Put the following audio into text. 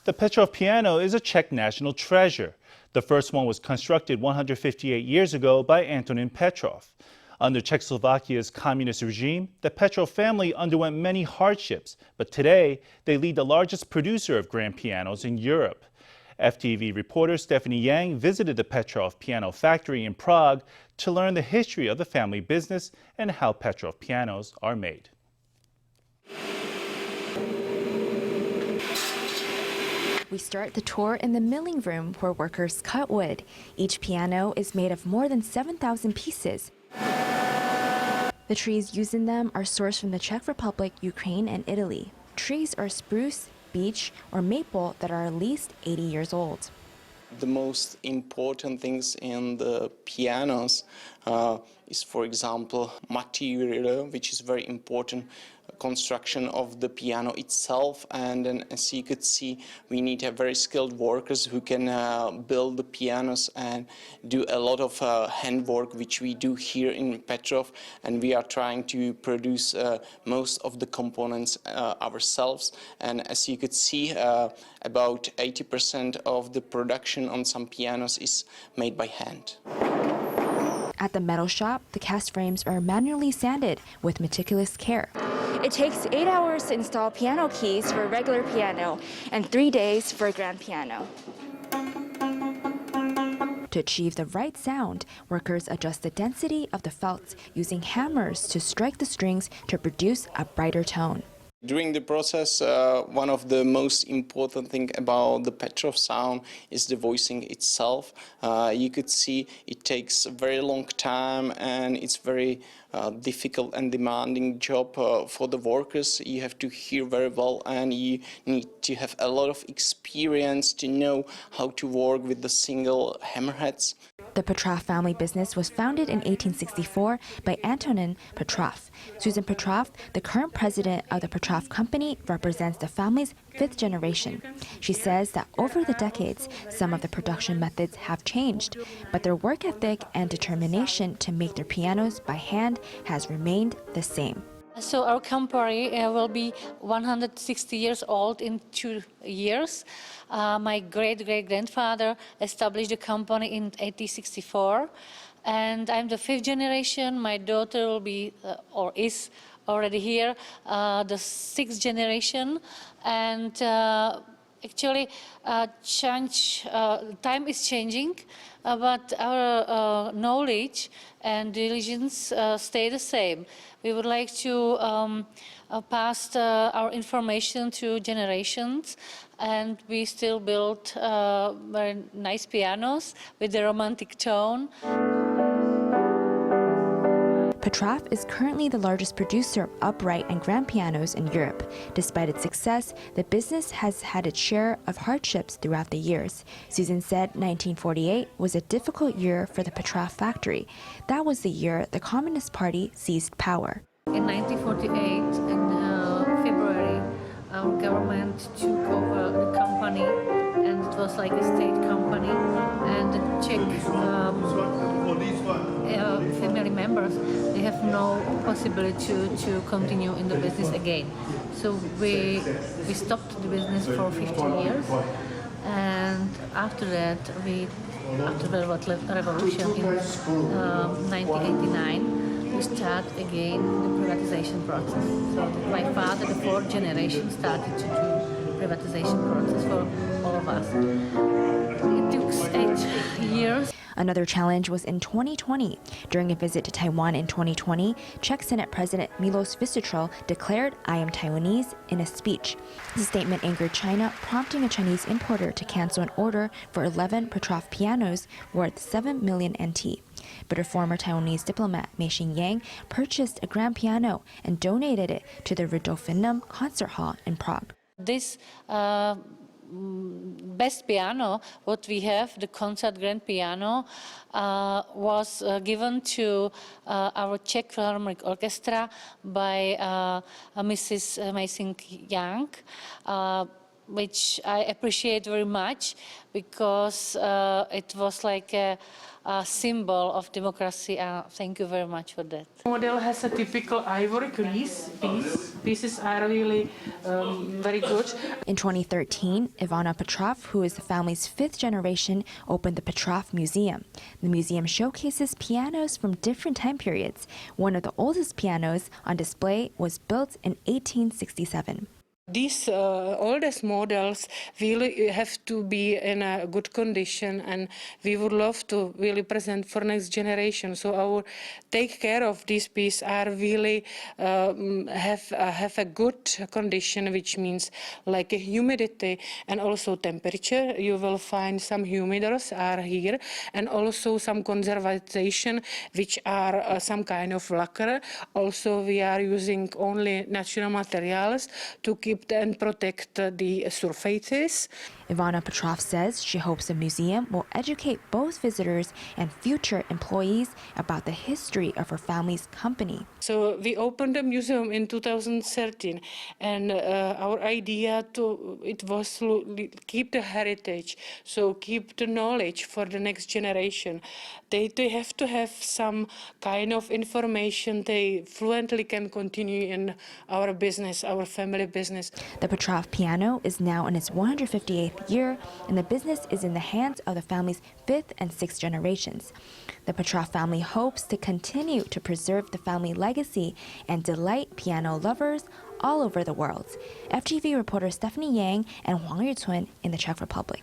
The Petrof piano is a Czech national treasure. The first one was constructed 158 years ago by Antonin Petrof. Under Czechoslovakia's communist regime, the Petrof family underwent many hardships, but today they lead the largest producer of grand pianos in Europe. FTV reporter Stephany Yang visited the Petrof piano factory in Prague to learn the history of the family business and how Petrof pianos are made. We start the tour in the milling room where workers cut wood. Each piano is made of more than 7,000 pieces. The trees used in them are sourced from the Czech Republic, Ukraine, and Italy. Trees are spruce, beech, or maple that are at least 80 years old. The most important things in the pianos is, for example, material, which is very important, construction of the piano itself. And then, as you could see, we need to have very skilled workers who can build the pianos and do a lot of handwork, which we do here in Petrof. And we are trying to produce most of the components ourselves. And as you could see, about 80% of the production on some pianos is made by hand. At the metal shop, the cast frames are manually sanded with meticulous care. It takes 8 hours to install piano keys for a regular piano and 3 days for a grand piano. To achieve the right sound, workers adjust the density of the felts using hammers to strike the strings to produce a brighter tone. During the process, one of the most important things about the Petrof sound is the voicing itself. You could see it takes a very long time and it's very difficult and demanding job for the workers. You have to hear very well and you need to have a lot of experience to know how to work with the single hammerheads. The Petrof family business was founded in 1864 by Antonin Petrof. Susan Petrof, the current president of the Petrof company, represents the family's 5th generation. She says that over the decades, some of the production methods have changed, but their work ethic and determination to make their pianos by hand has remained the same. So our company will be 160 years old in 2 years. My great-great-grandfather established the company in 1864, and I'm the 5th generation. My daughter will be, or is already here, the 6th generation. And actually, time is changing, but our knowledge and diligence stay the same. We would like to pass our information to generations, and we still build very nice pianos with a romantic tone. Petrof is currently the largest producer of upright and grand pianos in Europe. Despite its success, the business has had its share of hardships throughout the years. Susan said 1948 was a difficult year for the Petrof factory. That was the year the Communist Party seized power. In 1948, in February, our government took over the company, and it was like a state company, and the Czech family members, they have no possibility to continue in the business again. So we stopped the business for 15 years, and after that, after the revolution in 1989, we start again the privatization process. So my father, the 4th generation, started to do privatization process for all of us. It took 8 years. Another challenge was in 2020. During a visit to Taiwan in 2020, Czech Senate President Milos Vystrčil declared, "I am Taiwanese," in a speech. The statement angered China, prompting a Chinese importer to cancel an order for 11 Petrof pianos worth 7 million NT. But a former Taiwanese diplomat, Stephany Yang, purchased a grand piano and donated it to the Rudolfinum Concert Hall in Prague. This best piano, what we have, the concert grand piano, was given to our Czech Philharmonic Orchestra by Mrs. Stephany Yang. which I appreciate very much because it was like a symbol of democracy. Thank you very much for that. The model has a typical ivory piece. Pieces are really very good. In 2013, Ivana Petrov, who is the family's 5th generation, opened the Petrov Museum. The museum showcases pianos from different time periods. One of the oldest pianos on display was built in 1867. These oldest models really have to be in a good condition, and we would love to really present for next generation. So our take care of these pieces are really have a good condition, which means like a humidity and also temperature. You will find some humidors are here, and also some conservation, which are some kind of lacquer. Also, we are using only natural materials to keep and protect the surfaces. Ivana Petrov says she hopes the museum will educate both visitors and future employees about the history of her family's company. So we opened the museum in 2013, and our idea was to keep the heritage, so keep the knowledge for the next generation. They have to have some kind of information they fluently can continue in our business, our family business. The Petrov piano is now in its 158th year, and the business is in the hands of the family's 5th and 6th generations. The Petrov family hopes to continue to preserve the family legacy and delight piano lovers all over the world. FTV reporter Stephany Yang and Hwang Yutun in the Czech Republic.